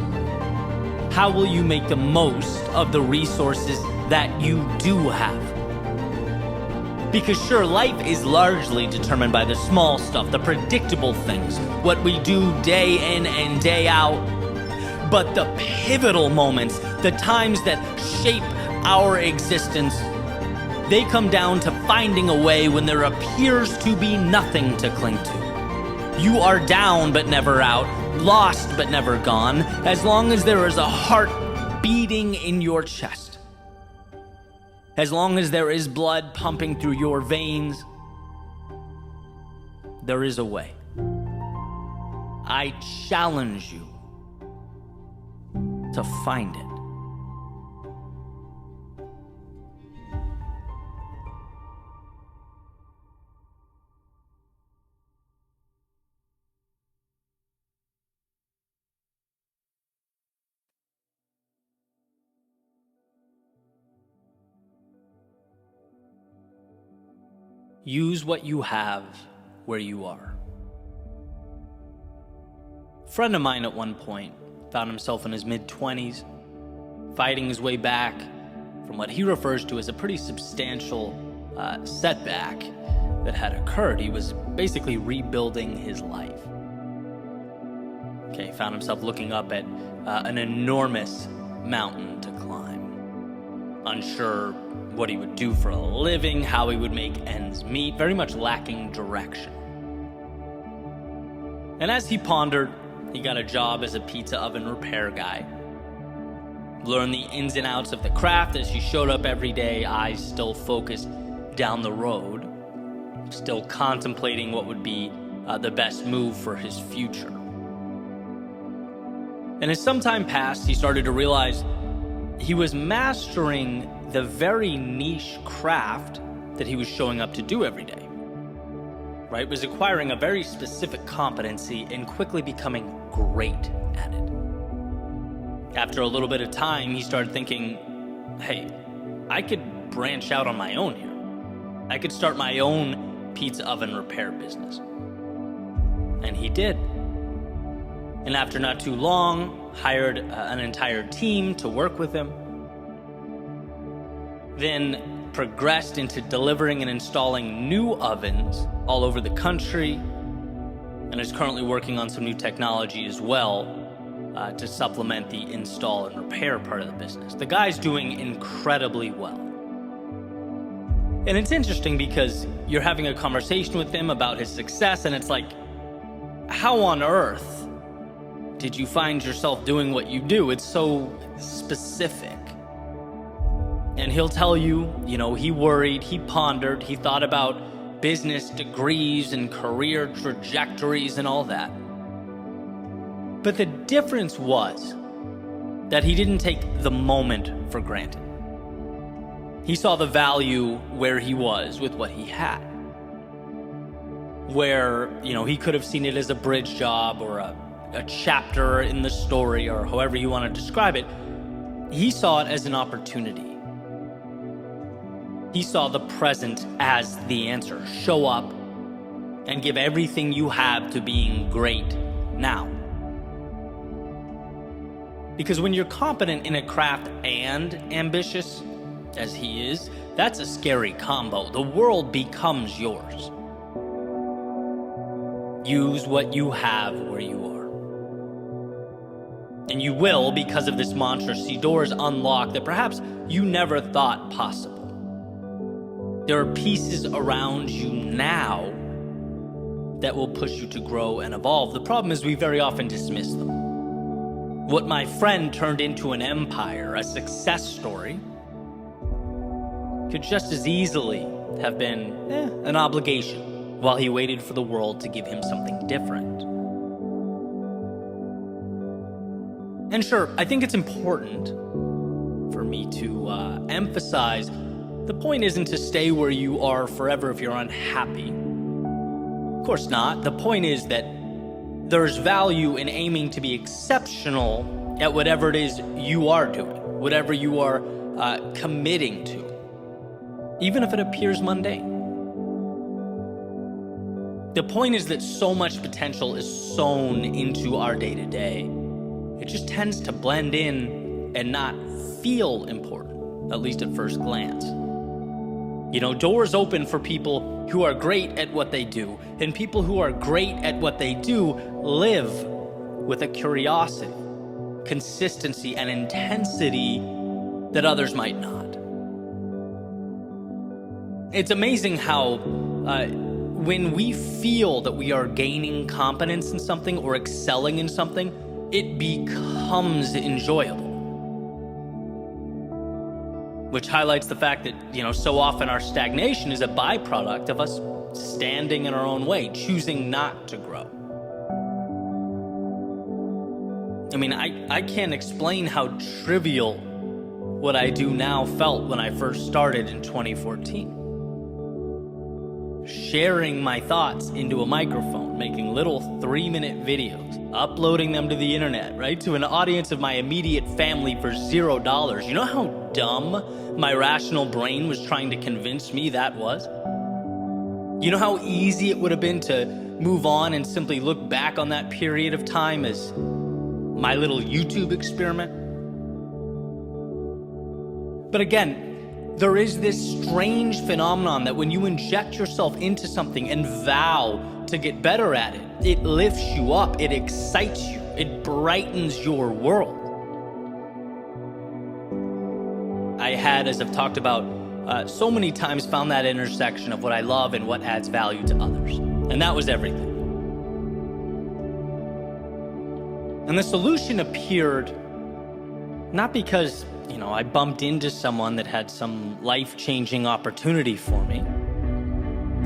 How will you make the most of the resources that you do have? Because sure, life is largely determined by the small stuff, the predictable things, what we do day in and day out. But the pivotal moments, the times that shape our existence, they come down to finding a way when there appears to be nothing to cling to. You are down but never out, lost but never gone, as long as there is a heart beating in your chest. As long as there is blood pumping through your veins, there is a way. I challenge you to find it. Use what you have where you are. A friend of mine at one point found himself in his mid-20s, fighting his way back from what he refers to as a pretty substantial setback that had occurred. He was basically rebuilding his life. Okay, found himself looking up at an enormous mountain to climb, unsure what he would do for a living, how he would make ends meet, very much lacking direction. And as he pondered, he got a job as a pizza oven repair guy. Learned the ins and outs of the craft as he showed up every day, eyes still focused down the road, still contemplating what would be the best move for his future. And as some time passed, he started to realize he was mastering the very niche craft that he was showing up to do every day, right? Was acquiring a very specific competency and quickly becoming great at it. After a little bit of time, he started thinking, hey, I could branch out on my own here. I could start my own pizza oven repair business. And he did. And after not too long, hired an entire team to work with him. Then progressed into delivering and installing new ovens all over the country, and is currently working on some new technology as well to supplement the install and repair part of the business. The guy's doing incredibly well. And it's interesting because you're having a conversation with him about his success, and it's like, how on earth did you find yourself doing what you do? It's so specific. And he'll tell you, he worried, he pondered, he thought about business degrees and career trajectories and all that. But the difference was that he didn't take the moment for granted. He saw the value where he was with what he had. Where, he could have seen it as a bridge job or a chapter in the story or however you want to describe it. He saw it as an opportunity. He saw the present as the answer. Show up and give everything you have to being great now. Because when you're competent in a craft and ambitious, as he is, that's a scary combo. The world becomes yours. Use what you have where you are. And you will, because of this mantra, see doors unlock that perhaps you never thought possible. There are pieces around you now that will push you to grow and evolve. The problem is we very often dismiss them. What my friend turned into an empire, a success story, could just as easily have been an obligation while he waited for the world to give him something different. And sure, I think it's important for me to emphasize the point isn't to stay where you are forever if you're unhappy. Of course not. The point is that there's value in aiming to be exceptional at whatever it is you are doing, whatever you are committing to, even if it appears mundane. The point is that so much potential is sown into our day-to-day. It just tends to blend in and not feel important, at least at first glance. Doors open for people who are great at what they do, and people who are great at what they do live with a curiosity, consistency, and intensity that others might not. It's amazing how when we feel that we are gaining competence in something or excelling in something, it becomes enjoyable. Which highlights the fact that, so often our stagnation is a byproduct of us standing in our own way, choosing not to grow. I can't explain how trivial what I do now felt when I first started in 2014. Sharing my thoughts into a microphone, making little 3-minute videos, uploading them to the internet, right? To an audience of my immediate family for $0. You know how dumb my rational brain was trying to convince me that was? You know how easy it would have been to move on and simply look back on that period of time as my little YouTube experiment? But again, there is this strange phenomenon that when you inject yourself into something and vow to get better at it, it lifts you up, it excites you, it brightens your world. I had, as I've talked about so many times, found that intersection of what I love and what adds value to others. And that was everything. And the solution appeared not because I bumped into someone that had some life-changing opportunity for me.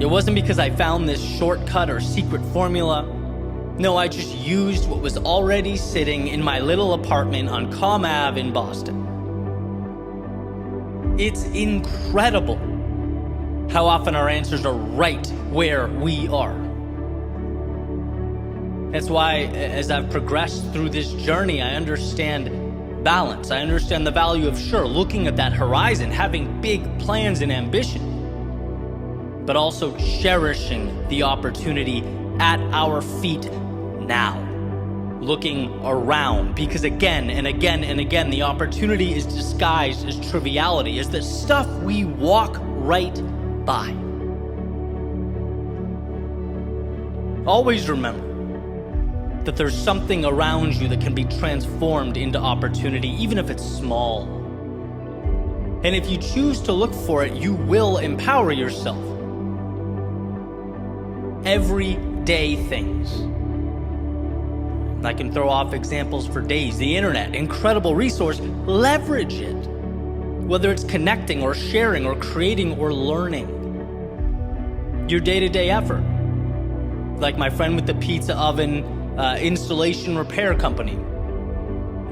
It wasn't because I found this shortcut or secret formula. No, I just used what was already sitting in my little apartment on Comm Ave in Boston. It's incredible how often our answers are right where we are. That's why, as I've progressed through this journey, I understand balance. I understand the value of, looking at that horizon, having big plans and ambition, but also cherishing the opportunity at our feet now, looking around, because again and again and again, the opportunity is disguised as triviality, as the stuff we walk right by. Always remember, that there's something around you that can be transformed into opportunity, even if it's small. And if you choose to look for it, you will empower yourself. Everyday things. I can throw off examples for days. The internet, incredible resource, leverage it. Whether it's connecting or sharing or creating or learning. Your day-to-day effort. Like my friend with the pizza oven installation repair company.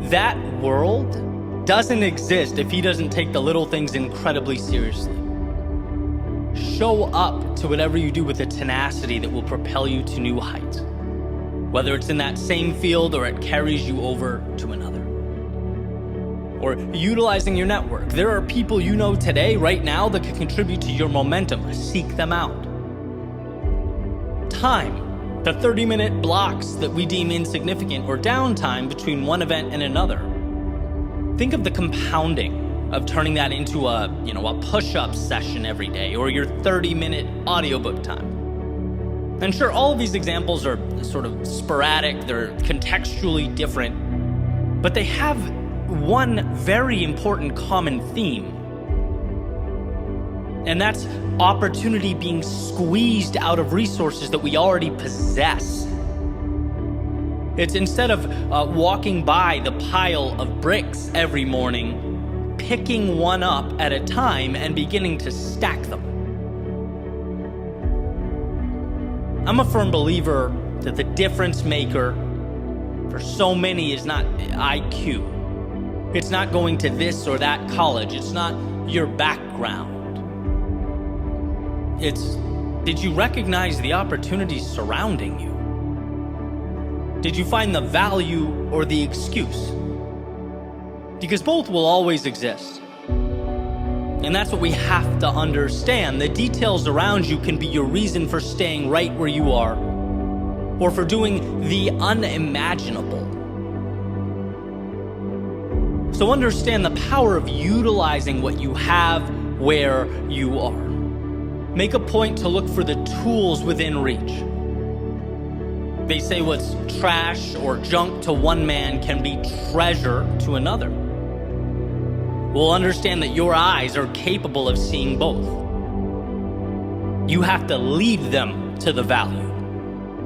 That world doesn't exist if he doesn't take the little things incredibly seriously. Show up to whatever you do with a tenacity that will propel you to new heights. Whether it's in that same field or it carries you over to another. Or utilizing your network. There are people you know today, right now, that can contribute to your momentum. Seek them out. Time. The 30-minute blocks that we deem insignificant or downtime between one event and another. Think of the compounding of turning that into a push-up session every day or your 30-minute audiobook time. And sure, all of these examples are sort of sporadic, they're contextually different, but they have one very important common theme. And that's opportunity being squeezed out of resources that we already possess. It's instead of walking by the pile of bricks every morning, picking one up at a time and beginning to stack them. I'm a firm believer that the difference maker for so many is not IQ. It's not going to this or that college. It's not your background. It's, did you recognize the opportunities surrounding you? Did you find the value or the excuse? Because both will always exist. And that's what we have to understand. The details around you can be your reason for staying right where you are, or for doing the unimaginable. So understand the power of utilizing what you have where you are. Make a point to look for the tools within reach. They say what's trash or junk to one man can be treasure to another. Well, understand that your eyes are capable of seeing both. You have to lead them to the value.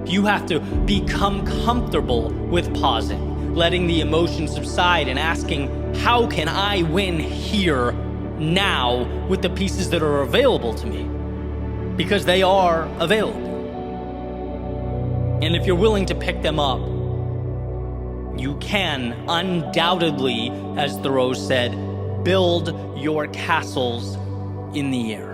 You have to become comfortable with pausing, letting the emotions subside and asking, how can I win here, now, with the pieces that are available to me? Because they are available. And if you're willing to pick them up, you can undoubtedly, as Thoreau said, build your castles in the air.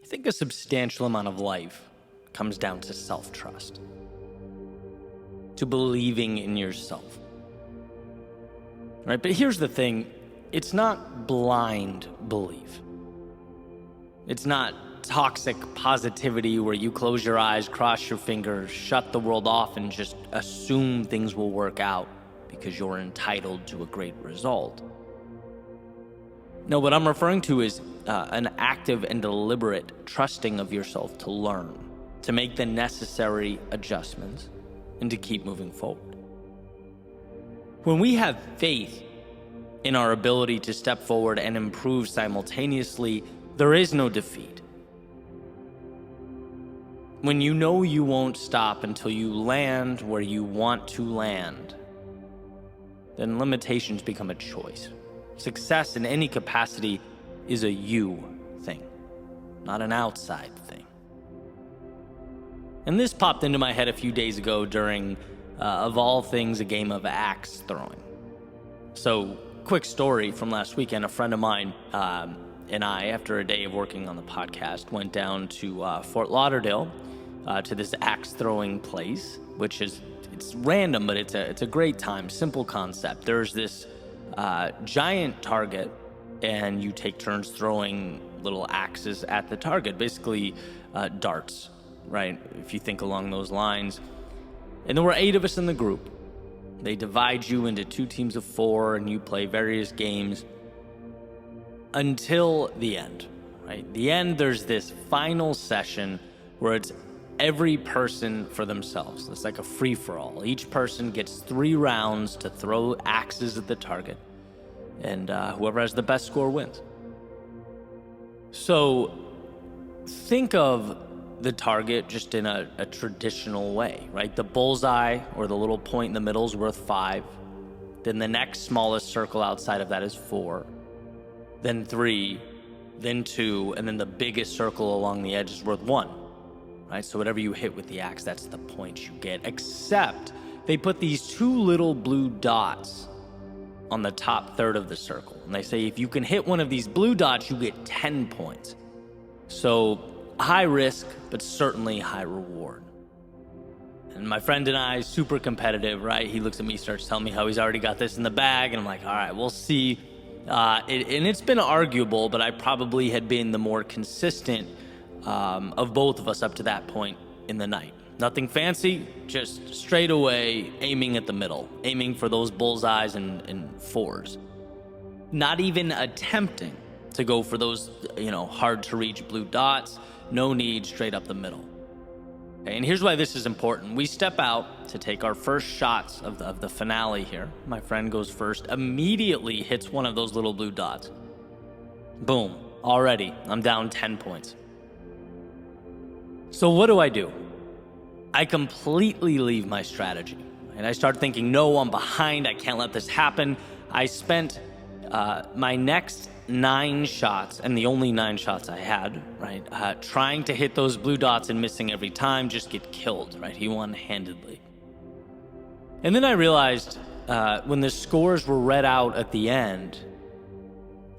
I think a substantial amount of life comes down to self-trust, to believing in yourself, right? But here's the thing, it's not blind belief. It's not toxic positivity where you close your eyes, cross your fingers, shut the world off, and just assume things will work out because you're entitled to a great result. No, what I'm referring to is an active and deliberate trusting of yourself to learn, to make the necessary adjustments, and to keep moving forward. When we have faith in our ability to step forward and improve simultaneously, there is no defeat. When you know you won't stop until you land where you want to land, then limitations become a choice. Success in any capacity is a you thing, not an outside thing. And this popped into my head a few days ago during, of all things, a game of axe throwing. So, quick story from last weekend. A friend of mine and I, after a day of working on the podcast, went down to Fort Lauderdale to this axe throwing place, which is, it's random, but it's a great time. Simple concept. There's this giant target and you take turns throwing little axes at the target, basically darts, right? If you think along those lines. And there were 8 of us in the group. They divide you into 2 teams of 4, and you play various games until the end, right? The end, there's this final session where it's every person for themselves. It's like a free-for-all. Each person gets 3 rounds to throw axes at the target, and whoever has the best score wins. So think of the target just in a traditional way, right? The bullseye, or the little point in the middle, is worth 5. Then the next smallest circle outside of that is 4. Then 3, then 2, and then the biggest circle along the edge is worth 1. Right? So whatever you hit with the axe, that's the point you get. Except they put these 2 little blue dots on the top third of the circle. And they say if you can hit one of these blue dots, you get 10 points. So high risk, but certainly high reward. And my friend and I, super competitive, right? He looks at me, starts telling me how he's already got this in the bag. And I'm like, all right, we'll see. And it's been arguable, but I probably had been the more consistent of both of us up to that point in the night. Nothing fancy, just straight away aiming at the middle, aiming for those bullseyes and 4s. Not even attempting to go for those, hard to reach blue dots. No need, straight up the middle. Okay, and here's why this is important. We step out to take our first shots of the finale here. My friend goes first, immediately hits one of those little blue dots. Boom, already, I'm down 10 points. So what do? I completely leave my strategy. And I start thinking, no, I'm behind. I can't let this happen. I spent my next 9 shots, and the only 9 shots I had, right, trying to hit those blue dots and missing every time, just get killed, right? He won handedly. And then I realized when the scores were read out at the end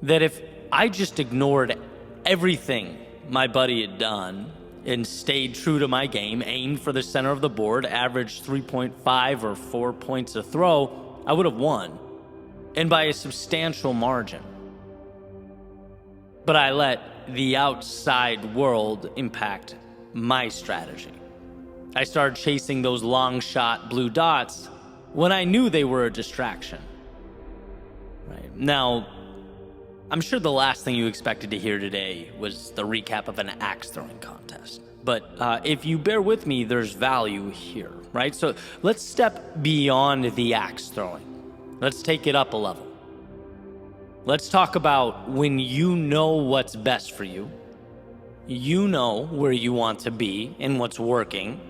that if I just ignored everything my buddy had done and stayed true to my game, aimed for the center of the board, averaged 3.5 or 4 points a throw, I would have won, and by a substantial margin. But I let the outside world impact my strategy. I started chasing those long shot blue dots when I knew they were a distraction. Right. Now, I'm sure the last thing you expected to hear today was the recap of an axe throwing contest. But if you bear with me, there's value here, right? So let's step beyond the axe throwing. Let's take it up a level. Let's talk about when you know what's best for you. You know where you want to be and what's working,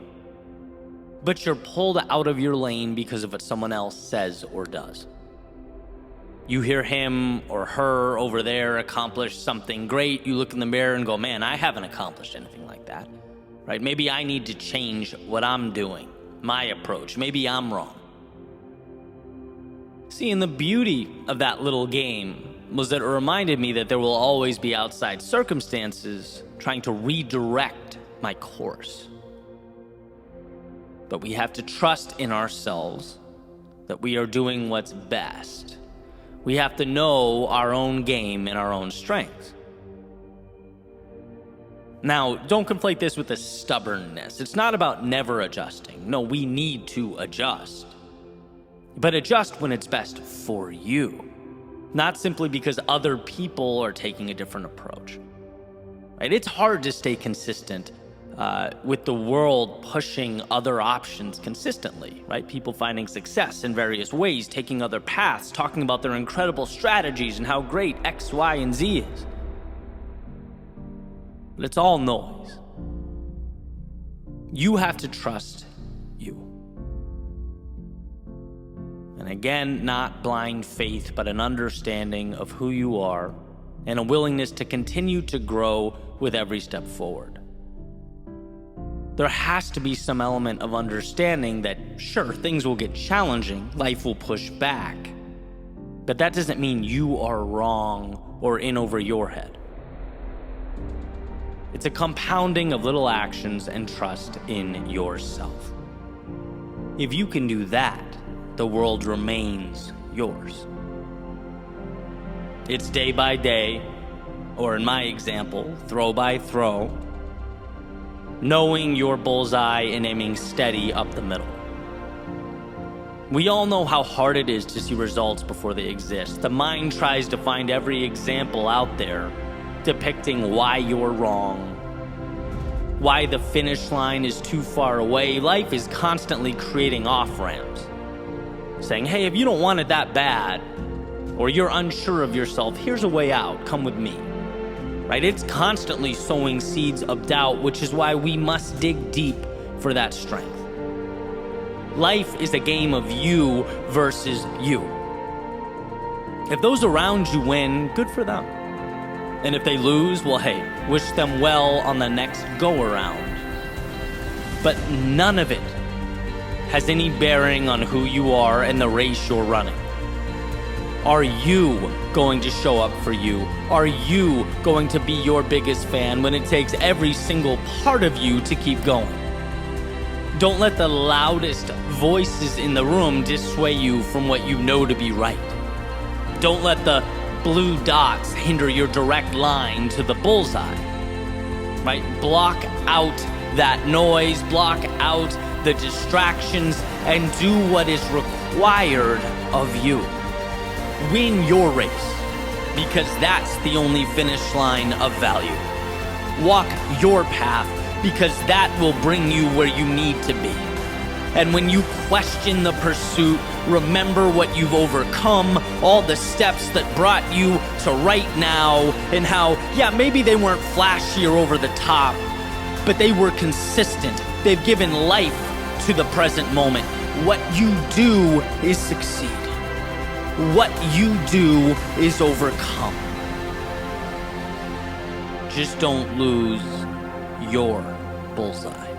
but you're pulled out of your lane because of what someone else says or does. You hear him or her over there accomplish something great. You look in the mirror and go, man, I haven't accomplished anything like that, right? Maybe I need to change what I'm doing, my approach. Maybe I'm wrong. See, and the beauty of that little game was that it reminded me that there will always be outside circumstances trying to redirect my course. But we have to trust in ourselves that we are doing what's best. We have to know our own game and our own strengths. Now, don't conflate this with a stubbornness. It's not about never adjusting. No, we need to adjust. But adjust when it's best for you, not simply because other people are taking a different approach. Right? It's hard to stay consistent with the world pushing other options consistently, right? People finding success in various ways, taking other paths, talking about their incredible strategies and how great X, Y, and Z is. But it's all noise. You have to trust you. And again, not blind faith, but an understanding of who you are and a willingness to continue to grow with every step forward. There has to be some element of understanding that, sure, things will get challenging, life will push back, but that doesn't mean you are wrong or in over your head. It's a compounding of little actions and trust in yourself. If you can do that, the world remains yours. It's day by day, or in my example, throw by throw, knowing your bullseye and aiming steady up the middle. We all know how hard it is to see results before they exist. The mind tries to find every example out there depicting why you're wrong, why the finish line is too far away. Life is constantly creating off-ramps, saying, hey, if you don't want it that bad, or you're unsure of yourself, here's a way out, come with me. Right? It's constantly sowing seeds of doubt, which is why we must dig deep for that strength. Life is a game of you versus you. If those around you win, good for them. And if they lose, well, hey, wish them well on the next go-around. But none of it has any bearing on who you are and the race you're running. Are you going to show up for you? Are you going to be your biggest fan when it takes every single part of you to keep going? Don't let the loudest voices in the room dissuade you from what you know to be right. Don't let the blue dots hinder your direct line to the bullseye. Right? Block out that noise, block out the distractions, and do what is required of you. Win your race, because that's the only finish line of value. Walk your path, because that will bring you where you need to be. And when you question the pursuit, remember what you've overcome, all the steps that brought you to right now, and how, yeah, maybe they weren't flashy or over the top, but they were consistent. They've given life to the present moment. What you do is succeed. What you do is overcome. Just don't lose your bullseye.